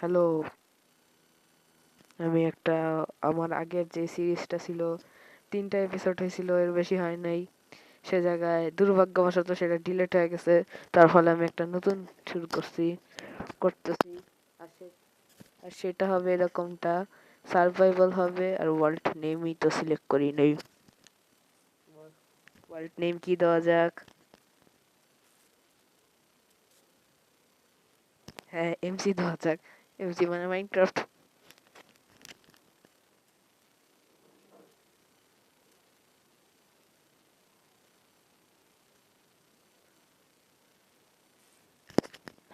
Hello. আমি একটা আমার আগের যে সিরিজটা ছিল ৩টা এপিসোড হয়েছিল, এর বেশি হয় নাই। সে জায়গায় দুর্ভাগ্যবশত সেটা ডিলিট হয়ে গেছে। তার ফলে আমি একটা নতুন শুরু করতেছি। আর সেটা হবে এরকমটা, সার্ভাইভাল হবে আর ওয়ার্ল্ড নেমই তো সিলেক্ট করি নাই। ওয়ার্ল্ড নেম কি দেওয়া যাক? হ্যাঁ, এমসি দেওয়া যাক। এমসি মানে মাইনক্রাফট।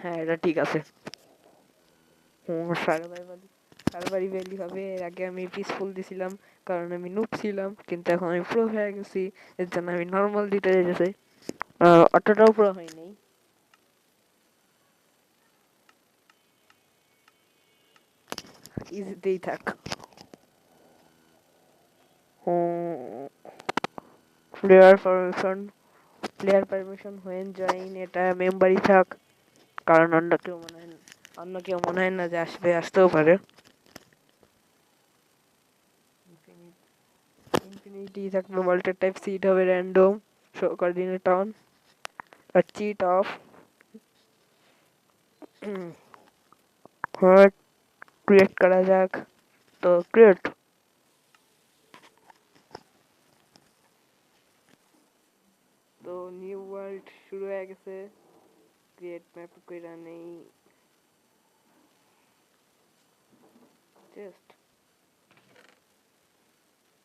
হ্যাঁ, এটা ঠিক আছে। হুম, সার্ভাইভালি হবে। এর আগে আমি পিসফুল দিছিলাম কারণ আমি নুব ছিলাম, কিন্তু এখন আমি প্রো হয়ে গেছি। এর জন্য আমি নর্মাল দিতে যেতেছি। অতটাও প্রো হয় নাই। ইজিতেই থাক। প্লেয়ার পারমিশন, হোয়েন জয়েন, এটা মেম্বারই থাক। কারণ অন্য কেউ মনে হয় না যে আসতেও পারে। ইনফিনিটি থাকবে, ভল্টের টাইপ, সিট হবে র্যান্ডম, শো কোঅর্ডিনেট অন, আর চিট অফ। হ্যাঁ, ক্রিয়েট করা যাক। তো ক্রিয়েট। তো নিউ ওয়ার্ল্ড শুরু হয়ে গেছে। ক্রিয়েট ম্যাপ কইরা নেই। জাস্ট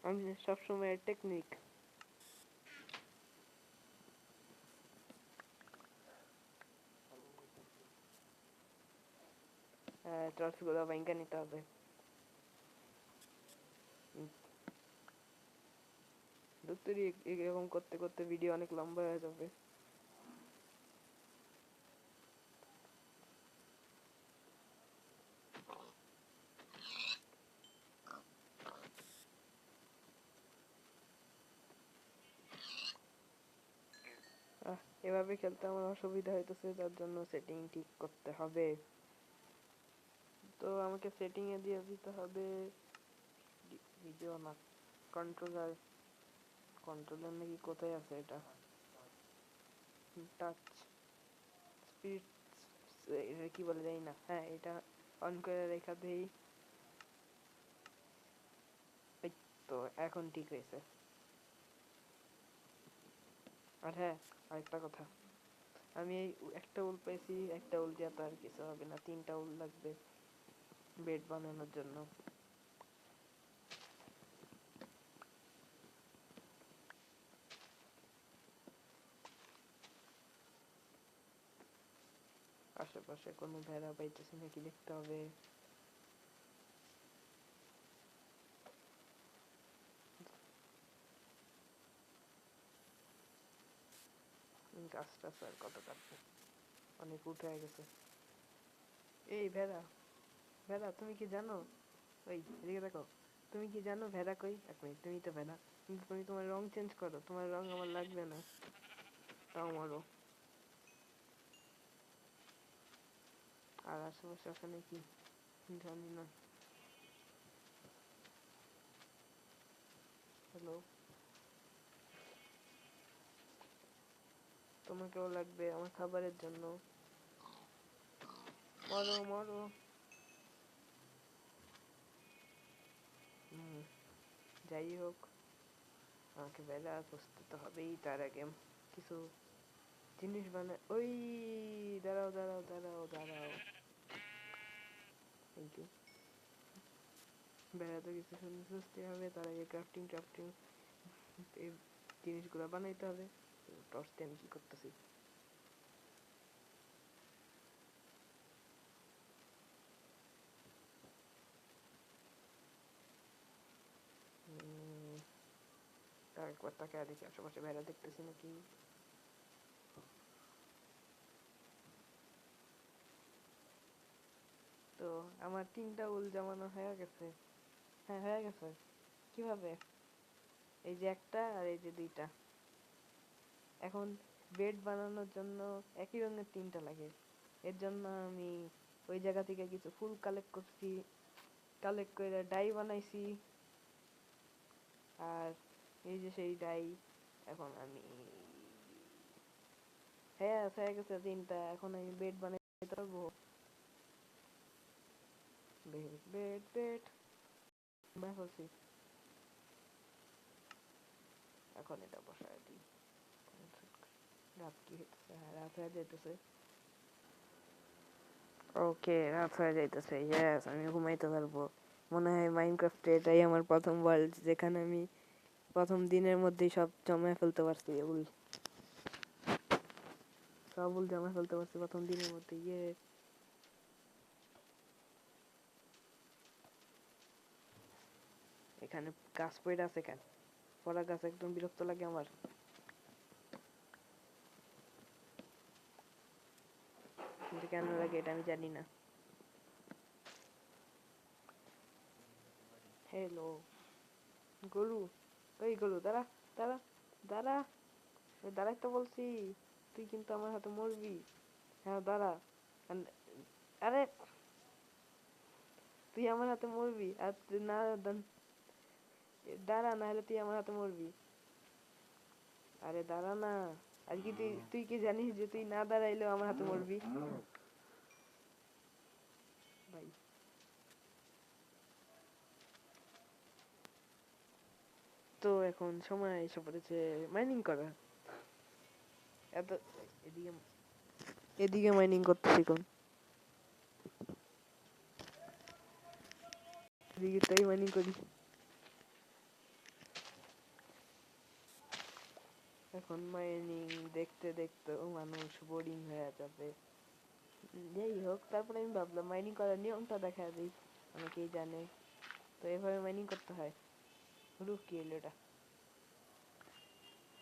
আমি সবসময় টেকনিক। টর্চগুলো ভাঙ্গা নিতে হবে। দূর এরকম করতে করতে ভিডিও অনেক লম্বা হয়ে যাবে। এভাবে খেলতে আমার অসুবিধা হইতেছে, যার জন্য সেটিং ঠিক করতে হবে। তো আমাকে সেটিং এ দিয়ে দিতে হবে ভিডিও না, কন্ট্রোলার। কন্ট্রোলার নাকি কোথায় আছে এটা? টাচ স্পিড, এটা কি বলে জানি না। হ্যাঁ, এটা অন করে রেখা দেই। এই তো এখন ঠিক হয়েছে। আর হ্যাঁ, আরেকটা কথা, আমি এই একটা উল পাইছি। একটা উল দিয়ে তো আর কিছু হবে না, 3টা উল লাগবে বেড বানানোর জন্য। আশেপাশে কোনো ভেড়া পাইতেছি নাকি দেখতে হবে। গাছটা আর কত কাটবে, অনেক উঠে গেছে। এই ভেড়া, ভেড়া তুমি কি জানো? ওই এদিকে দেখো। তুমি কি জানো ভেড়া কই? এক মিনিট, তুমি তো ভেড়া, কিন্তু তুমি তোমার রং চেঞ্জ করো। তোমার রং আমার লাগবে না, তাও মারো। আর আশেপাশে আছে নাকি জানি না। হ্যালো, তোমাকেও লাগবে আমার খাবারের জন্য। মরো মরো। হুম, যাই হোক, আমাকে বেলা খুঁজতে তো হবেই। তার আগে কিছু জিনিস বানায়। ওই দাঁড়াও দাঁড়াও দাঁড়াও দাঁড়াও। Thank you. বেলা তো কিছু খুঁজতে হবে, তার আগে ক্রাফটিং ক্রাফটিং এই জিনিসগুলো বানাইতে হবে। টর্চ দিয়ে আমি কি করতেছি? তার একবার তাকে দেখি আশেপাশে বেড়া দেখতেছি নাকি। তো আমার 3টা উল জমানো হয়ে গেছে। হ্যাঁ, হয়ে গেছে। কিভাবে? এই যে একটা আর এই যে 2টা। এখন বেড বানানোর জন্য একই রঙের 3টা লাগে। এর জন্য আমি ওই জায়গা থেকে কিছু ফুল কালেক্ট করছি, কালেক্ট করে ডাই বানাইছি। আর এই যে সেই ডাই, এখন আমি হ্যাঁ হয়ে গেছে 3টা। এখন আমি বেড বানাইতে পারবো। বেড বেড বেড বানাই ফেলছি। এখন এটা বসায় দিই। রাত কি হইতেছে? হ্যাঁ, রাত হয়ে যাইতেছে। ওকে, রাত হয়ে যাইতেছে। ইয়েস, আমি ঘুমাইতে পারবো। মনে হয় মাইনক্রাফটে এটাই আমার প্রথম ওয়ার্ল্ড, যেখানে আমি প্রথম দিনের মধ্যেই সব জমায় ফেলতে পারছি। সবুল জমায় ফেলতে পারছি প্রথম দিনের মধ্যে। ইয়ে, এখানে গাছ পড়ে আছে কেন? পড়া গাছ একদম বিরক্ত লাগে আমার। কিন্তু কেন লাগে এটা আমি জানি না। হ্যালো গরু, ওই গরু দাঁড়া, দাঁড়া, দাঁড়া, দাঁড়াই তো বলছি। তুই কিন্তু আমার হাতে মরবি। হ্যাঁ দাঁড়া। আরে তুই আমার হাতে মরবি, আর তুই না দাঁড়া, না হলে তুই আমার হাতে মরবি। আরে দাঁড়া না। আর কি তুই তুই কি জানিস যে তুই না দাঁড়াইলেও আমার হাতে মরবি? ভাই তো এখন সময় এসে পড়েছে মাইনিং করা। এত এদিকে এদিকে মাইনিং করতেছি কোন, এদিকে তাই মাইনিং করি। এখন মাইনিং দেখতে দেখতেও মানুষ বোরিং হয়ে যাবে। যাই হোক, তারপরে আমি ভাবলাম মাইনিং করার নিয়মটা দেখা দিই, অনেকেই জানে। তো এভাবে মাইনিং করতে হয়। কি এলো এটা?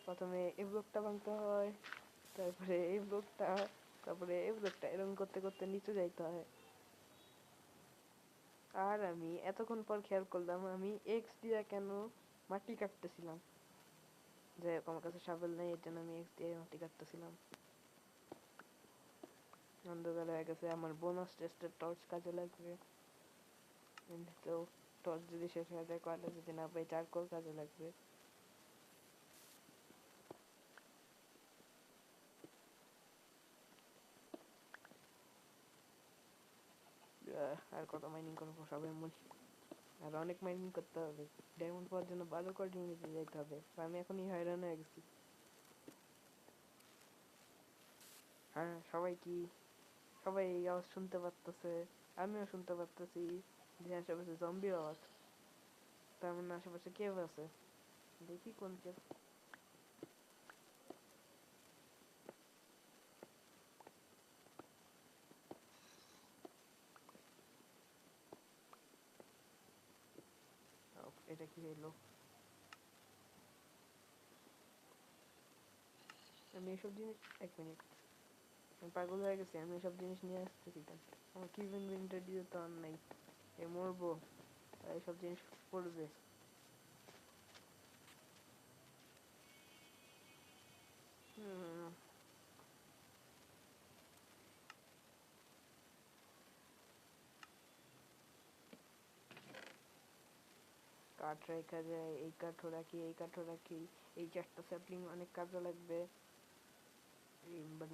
প্রথমে এই ব্লকটা ভাঙতে হয়, তারপরে এই ব্লকটা, তারপরে এই ব্লকটা, এরকম করতে করতে নিচে যাইতে হয়। আর আমি এতক্ষণ পর খেয়াল করলাম আমি এক্স দিয়ে কেন মাটি কাটতেছিলাম। যাই হোক, আমার কাছে শাবল নেই, এর জন্য আমি এক্স দিয়ে মাটি কাটতেছিলাম। অন্ধকার হয়ে গেছে, আমার বোনাস টেস্টের টর্চ কাজে লাগবে। এমনিতেও টর্চ যদি শেষ হয়ে যায়, কয়লা যদি না পাই, চারকোল কাজে লাগবে। আর কত মাইনিং করবো সবাই মরি। আর অনেক মাইনিং করতে হবে। ডায়মন্ড পাওয়ার জন্য 12 কোঅর্ডিনেটে যেতে হবে। আমি এখনই হয়রান হয়ে গেছি। হ্যাঁ, সবাই এই আওয়াজ শুনতে পারতেছে। আমিও শুনতে পারতেছি যে আশেপাশে জম্বির আওয়াজ। তার মানে আশেপাশে কেউ আছে। দেখি কোন কেউ। এটা কি হলো? আমি এসব জিনিস, এক মিনিট, আমি পাগল হয়ে গেছি। আমি এসব জিনিস নিয়ে আসতেছি কেন? আমার কিভ ইনভেন্টরিও তো আর নাই। এ মরবো আর এইসব জিনিস পড়বে। হুম, কাঠ রাখা যায়, এই কাঠও রাখি, এই কাঠও রাখি। এই 4টা স্যাপলিং অনেক কাজে লাগবে।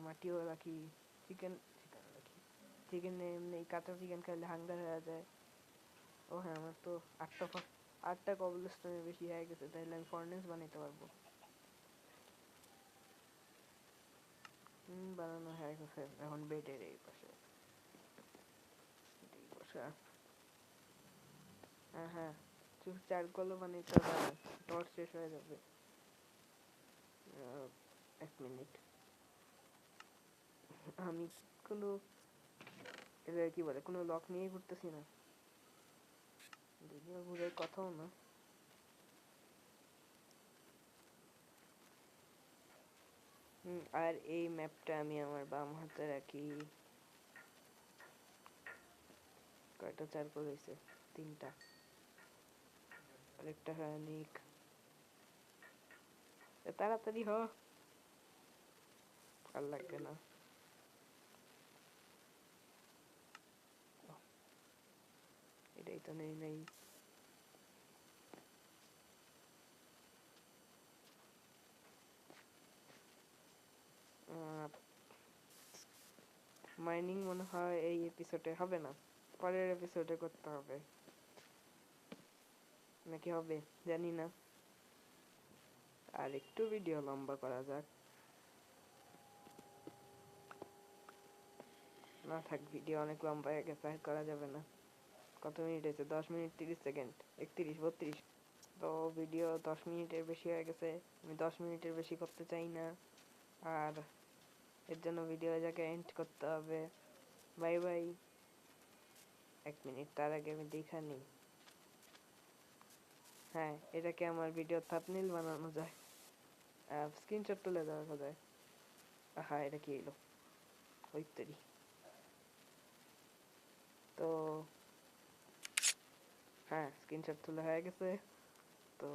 মাটিও রাখি। চিকেন চিকেন রাখি। চিকেন এমনি কাঁচা চিকেন খাইলে হাঙ্গার হয়ে যায়। ও হ্যাঁ, আমার তো 8টা কবলস্টোনের বেশি হয়ে গেছে, তাইলে আমি ফর্নেস বানাইতে পারবো। বানানো হয়ে গেছে। এখন বেডের এই পাশে বসা। হ্যাঁ হ্যাঁ, চারকোলও বানাইতে হবে। টর্চ শেষ হয়ে যাবে। 1 মিনিট। আমি কোনো, এটা কি বলে, কোনো লক নিয়ে ঘুরতেছি না। যদিও ঘুরে কথাও না। আর এই ম্যাপটা আমি আমার বাম হাতে রাখি। কয়টা চারকোল হয়েছে? 3টা। আরেকটা হানিক। তাড়াতাড়ি হ। আর লাগবে না। এই তো নেই নেই মাইনিং মনে হয় এই এপিসোডে হবে না, পরের এপিসোডে করতে হবে, নাকি হবে জানি না। আর একটু ভিডিও লম্বা করা যাক। না থাক, ভিডিও অনেক লম্বা হয়ে গেছে, আর করা যাবে না। কত মিনিট হয়েছে? 10 মিনিট 30 সেকেন্ড, 31 32। তো ভিডিও 10 মিনিটের বেশি হয়ে গেছে, আমি 10 মিনিটের বেশি করতে চাই না। আর এর জন্য ভিডিও জায়গায় এন্ড করতে হবে। Bye bye. 1 মিনিট, তার আগে আমি দেখা নিই। হ্যাঁ, এটাকে আমার ভিডিও থাম্বনেইল বানানো যায়, স্ক্রিনশট তুলে দেওয়া যায়। হ্যাঁ, এটা কি এলো হইতেরি। তো হ্যাঁ, স্ক্রিনশট তোলা হয়ে গেছে। তো